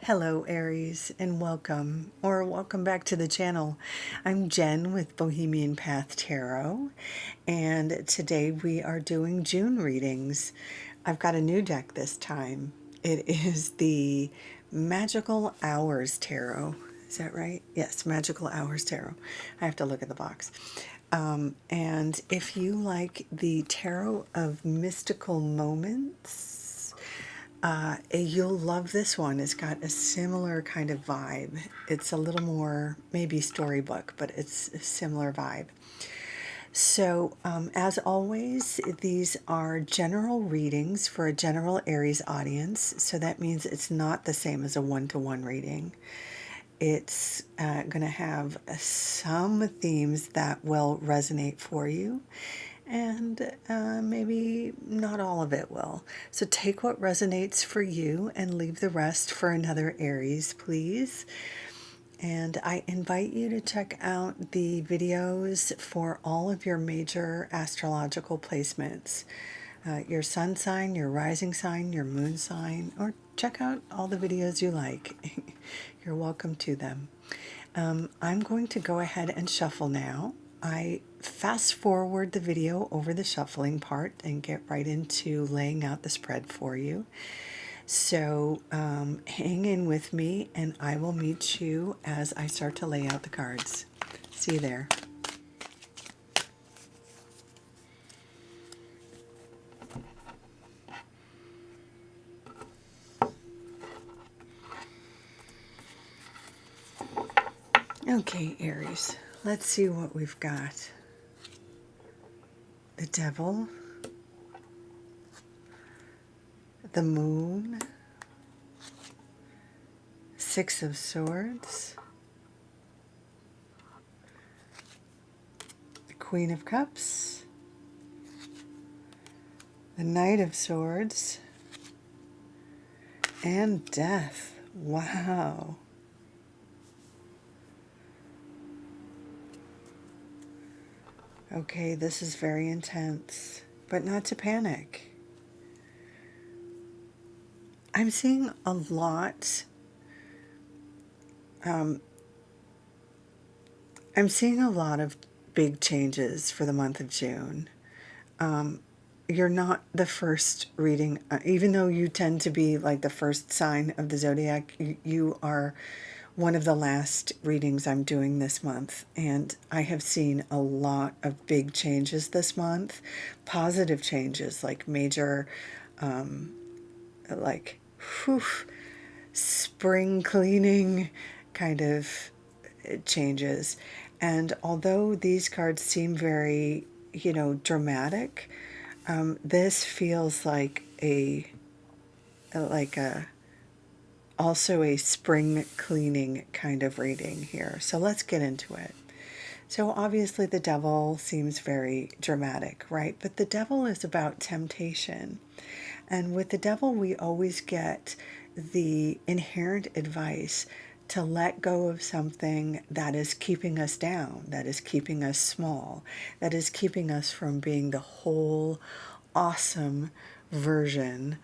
Hello Aries, and welcome back to the channel. I'm Jen with Bohemian Path Tarot, and today we are doing June readings. I've got a new deck this time. It is the Magical Hours Tarot. Is that right? Yes, Magical Hours Tarot. I have to look at the box. And if you like the Tarot of Mystical Moments, you'll love this one. It's got a similar kind of vibe. It's a little more maybe storybook, but it's a similar vibe. So, as always, these are general readings for a general Aries audience. So that means it's not the same as a one-to-one reading. It's going to have some themes that will resonate for you, and maybe not all of it will. So take what resonates for you and leave the rest for another Aries, please. And I invite you to check out the videos for all of your major astrological placements. Your sun sign, your rising sign, your moon sign, or check out all the videos you like. You're welcome to them. I'm going to go ahead and shuffle now. I fast forward the video over the shuffling part and get right into laying out the spread for you. So hang in with me and I will meet you as I start to lay out the cards. See you there. Okay, Aries, let's see what we've got. The Devil, the Moon, Six of Swords, the Queen of Cups, the Knight of Swords, and Death. Wow. Okay, this is very intense, but not to panic. I'm seeing a lot. I'm seeing a lot of big changes for the month of June. You're not the first reading, even though you tend to be like the first sign of the zodiac, you are one of the last readings I'm doing this month, and I have seen a lot of big changes this month, positive changes, like major, like, whew, spring cleaning kind of changes. And although these cards seem very, dramatic, this feels like also a spring cleaning kind of reading here. So let's get into it. So obviously the Devil seems very dramatic, right? But the Devil is about temptation. And with the Devil, we always get the inherent advice to let go of something that is keeping us down, that is keeping us small, that is keeping us from being the whole awesome version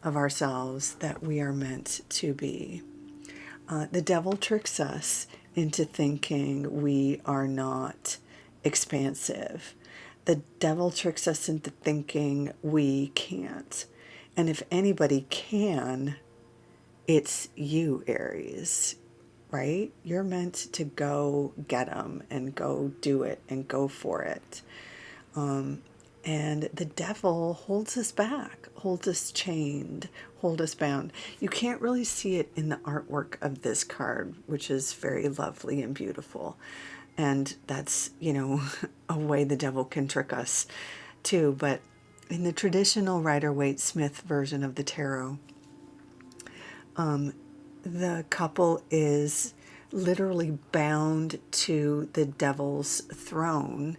of ourselves that we are meant to be. The Devil tricks us into thinking we are not expansive. The Devil tricks us into thinking we can't. And if anybody can, it's you, Aries, right? You're meant to go get them and go do it and go for it. And the Devil holds us back, holds us chained, holds us bound. You can't really see it in the artwork of this card, which is very lovely and beautiful. And that's, a way the Devil can trick us too. But in the traditional Rider-Waite-Smith version of the tarot, the couple is literally bound to the Devil's throne,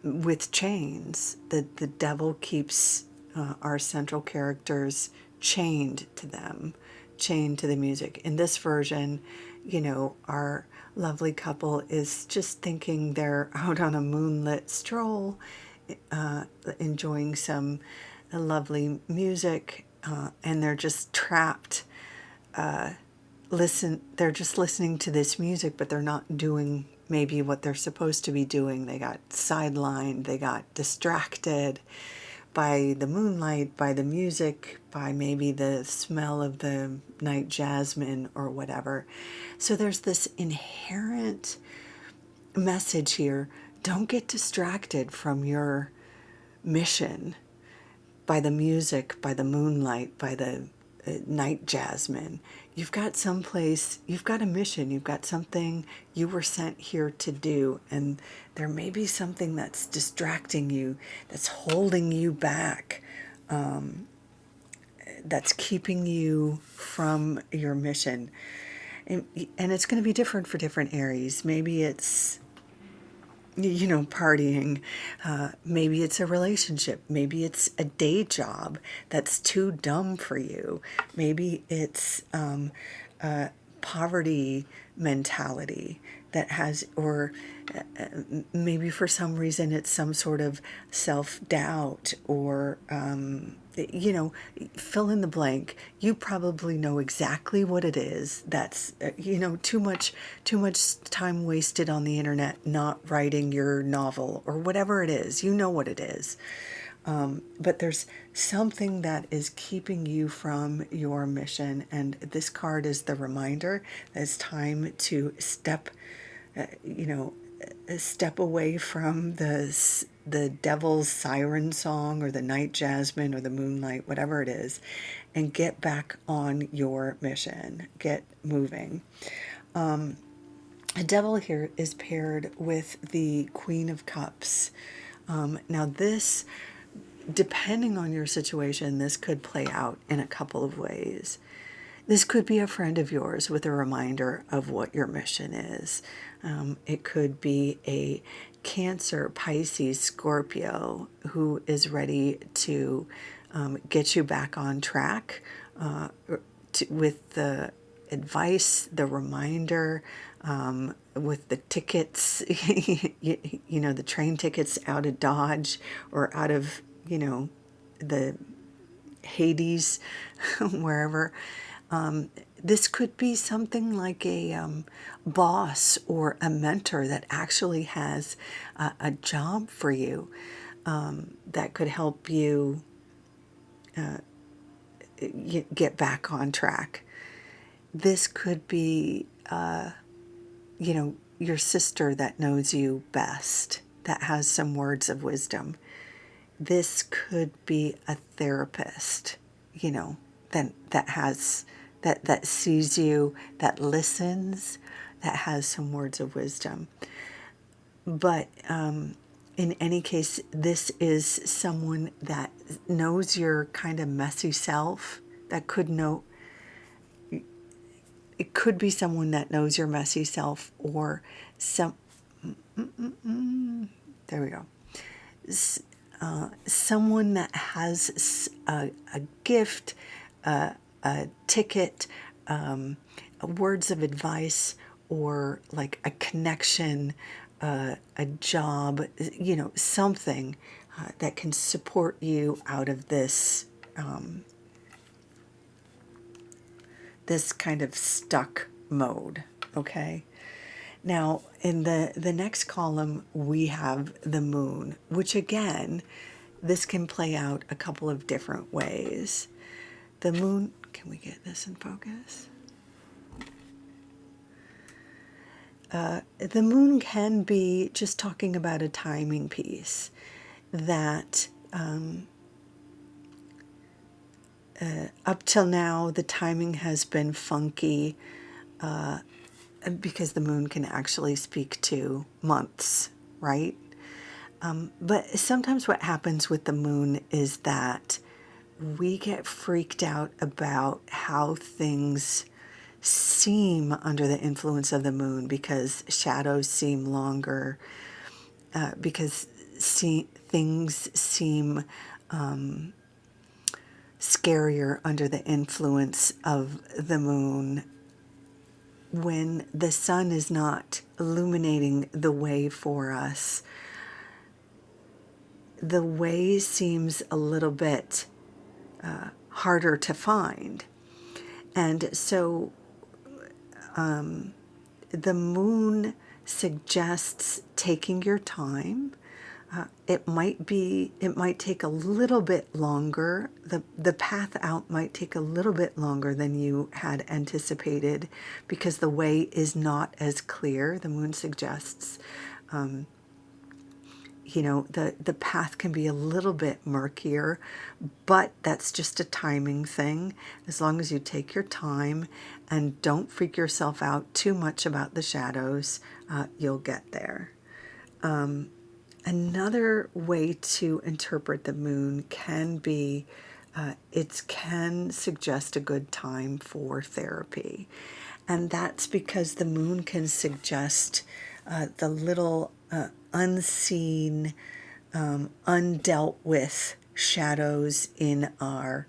with chains. The Devil keeps our central characters chained to them, chained to the music. In this version, our lovely couple is just thinking they're out on a moonlit stroll, enjoying some lovely music, and they're just trapped. They're just listening to this music, but they're not doing maybe what they're supposed to be doing. They got sidelined, they got distracted by the moonlight, by the music, by maybe the smell of the night jasmine or whatever. So there's this inherent message here. Don't get distracted from your mission by the music, by the moonlight, by the night jasmine. You've got someplace, you've got a mission, you've got something you were sent here to do, and there may be something that's distracting you, that's holding you back, that's keeping you from your mission. And it's going to be different for different Aries. Maybe it's, partying. Maybe it's a relationship. Maybe it's a day job that's too dumb for you. Maybe it's poverty mentality that has, or maybe for some reason it's some sort of self-doubt, or fill in the blank. You probably know exactly what it is. That's too much time wasted on the internet not writing your novel or whatever it is. You know what it is. But there's something that is keeping you from your mission, and this card is the reminder that it's time to step away from the devil's siren song, or the night jasmine, or the moonlight, whatever it is, and get back on your mission. Get moving. A devil here is paired with the Queen of Cups. Now this, depending on your situation, this could play out in a couple of ways. This could be a friend of yours with a reminder of what your mission is. It could be a Cancer, Pisces, Scorpio who is ready to get you back on track with the advice, the reminder, with the tickets, the train tickets out of Dodge, or out of, the Hades, wherever. This could be something like a boss or a mentor that actually has a job for you, that could help you get back on track. This could be, your sister that knows you best, that has some words of wisdom. This could be a therapist, that sees you, that listens, that has some words of wisdom. But in any case, this is someone that knows your kind of messy self, that could know. It could be someone that knows your messy self, or there we go. Someone that has a gift, a ticket, words of advice, or like a connection, a job, something that can support you out of this this kind of stuck mode. Okay. Now, in the next column, we have the moon, which again, this can play out a couple of different ways. The moon, can we get this in focus? The moon can be just talking about a timing piece, that up till now, the timing has been funky, because the moon can actually speak to months, right? But sometimes what happens with the moon is that we get freaked out about how things seem under the influence of the moon, because shadows seem longer, because things seem scarier under the influence of the moon. When the sun is not illuminating the way for us, the way seems a little bit harder to find. And so the moon suggests taking your time. It might take a little bit longer. The path out might take a little bit longer than you had anticipated because the way is not as clear. The moon suggests, the path can be a little bit murkier, but that's just a timing thing. As long as you take your time and don't freak yourself out too much about the shadows, you'll get there. Another way to interpret the moon can be, it can suggest a good time for therapy. And that's because the moon can suggest the little unseen, undealt with shadows in our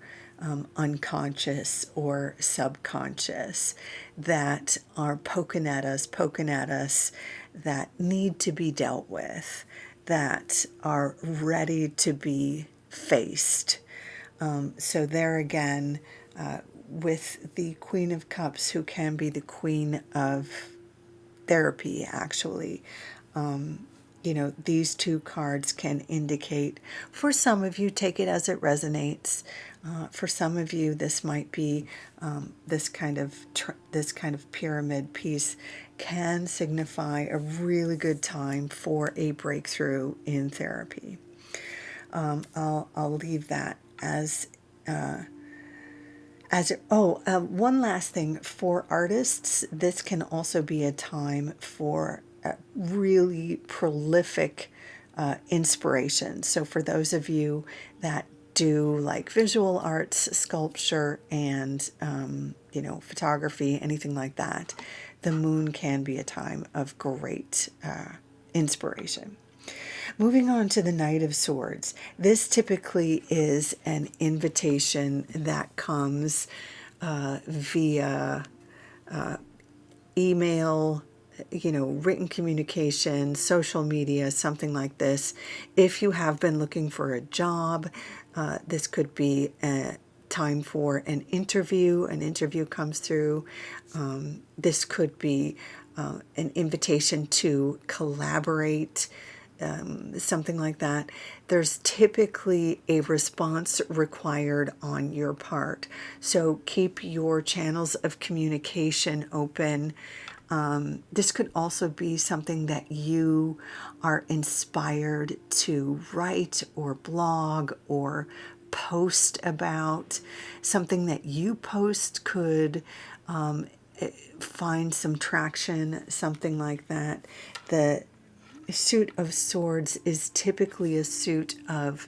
unconscious or subconscious that are poking at us, that need to be dealt with, that are ready to be faced. So there again, with the Queen of Cups, who can be the queen of therapy, actually. These two cards can indicate, for some of you, take it as it resonates. For some of you, this might be this kind of pyramid piece can signify a really good time for a breakthrough in therapy. I'll leave that as one last thing for artists. This can also be a time for really prolific inspiration. So for those of you that do like visual arts, sculpture, and photography, anything like that, the moon can be a time of great inspiration. Moving on to the Knight of Swords. This typically is an invitation that comes via email, written communication, social media, something like this. If you have been looking for a job, this could be a time for an interview. An interview comes through. This could be an invitation to collaborate, something like that. There's typically a response required on your part. So keep your channels of communication open. This could also be something that you are inspired to write or blog or post about. Something that you post could find some traction, something like that. The suit of swords is typically a suit of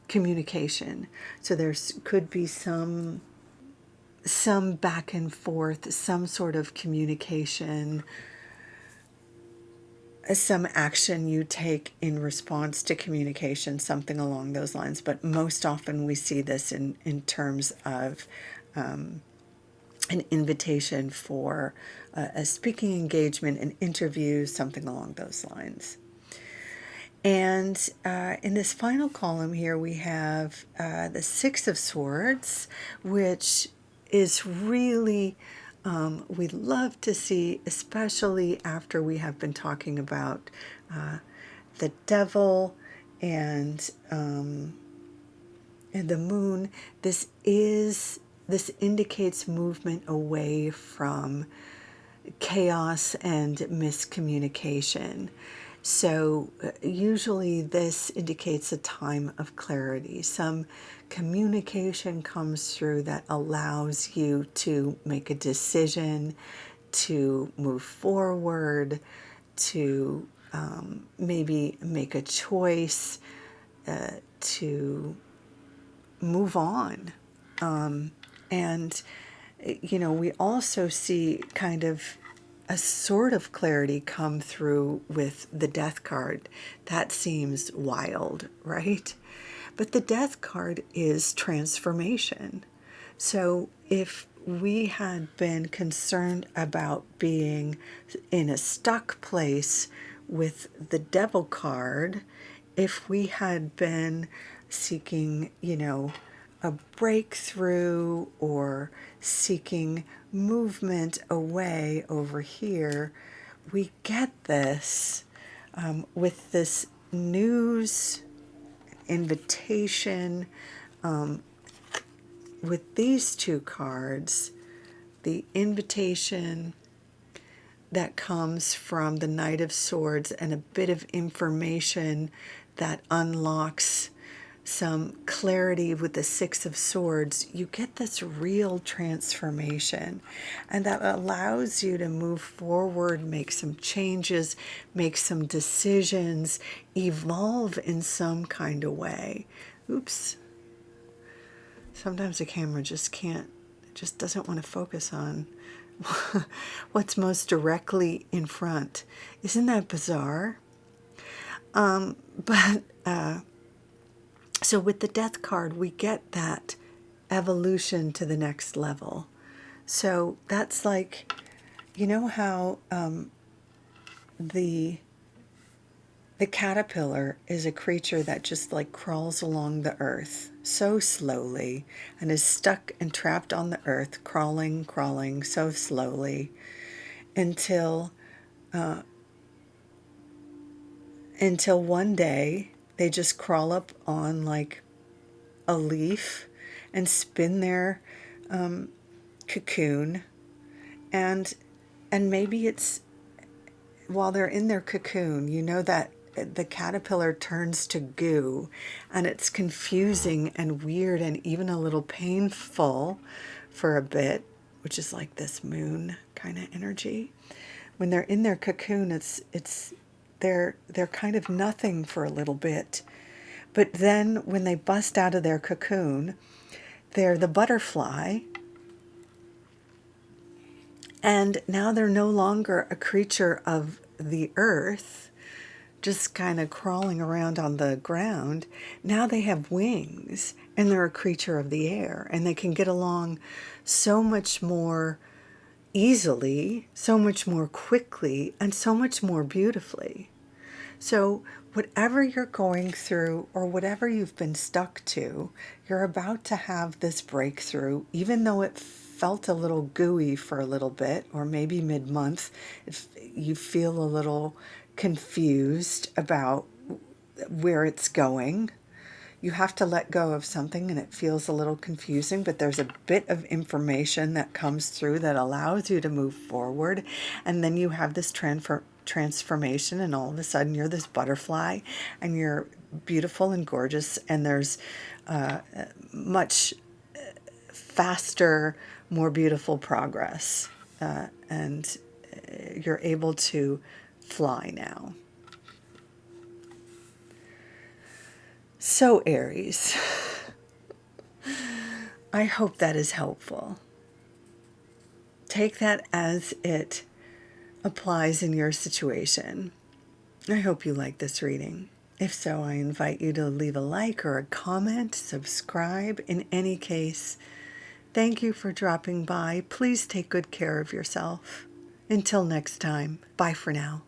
communication. So there could be some back and forth, some sort of communication, some action you take in response to communication, something along those lines. But most often we see this in terms of an invitation for a speaking engagement, an interview, something along those lines. And in this final column here, we have the Six of Swords, which is really, we love to see, especially after we have been talking about the devil and the moon. This indicates movement away from chaos and miscommunication. So usually this indicates a time of clarity. Some communication comes through that allows you to make a decision, to move forward, to maybe make a choice, to move on. And we also see kind of a sort of clarity come through with the Death card. That seems wild, right? But the Death card is transformation. So if we had been concerned about being in a stuck place with the Devil card, if we had been seeking, a breakthrough or seeking movement away over here, we get this with this news, invitation, with these two cards, the invitation that comes from the Knight of Swords and a bit of information that unlocks some clarity with the Six of Swords, you get this real transformation, and that allows you to move forward, make some changes, make some decisions, evolve in some kind of way. Oops. Sometimes the camera just can't, it just doesn't want to focus on what's most directly in front. Isn't that bizarre? So with the Death card, we get that evolution to the next level. So that's like, you know how the caterpillar is a creature that just like crawls along the earth so slowly and is stuck and trapped on the earth, crawling so slowly until one day they just crawl up on like a leaf and spin their cocoon, and maybe it's while they're in their cocoon, you know that the caterpillar turns to goo, and it's confusing and weird and even a little painful for a bit, which is like this moon kind of energy. When they're in their cocoon, they're kind of nothing for a little bit. But then when they bust out of their cocoon, they're the butterfly. And now they're no longer a creature of the earth, just kind of crawling around on the ground. Now they have wings and they're a creature of the air, and they can get along so much more easily, so much more quickly, and so much more beautifully. So whatever you're going through or whatever you've been stuck to, you're about to have this breakthrough, even though it felt a little gooey for a little bit, or maybe mid-month, if you feel a little confused about where it's going. You have to let go of something and it feels a little confusing, but there's a bit of information that comes through that allows you to move forward. And then you have this transformation, and all of a sudden you're this butterfly and you're beautiful and gorgeous, and there's much faster, more beautiful progress. And you're able to fly now. So Aries, I hope that is helpful. Take that as it applies in your situation. I hope you like this reading. If so, I invite you to leave a like or a comment, subscribe. In any case, thank you for dropping by. Please take good care of yourself. Until next time, bye for now.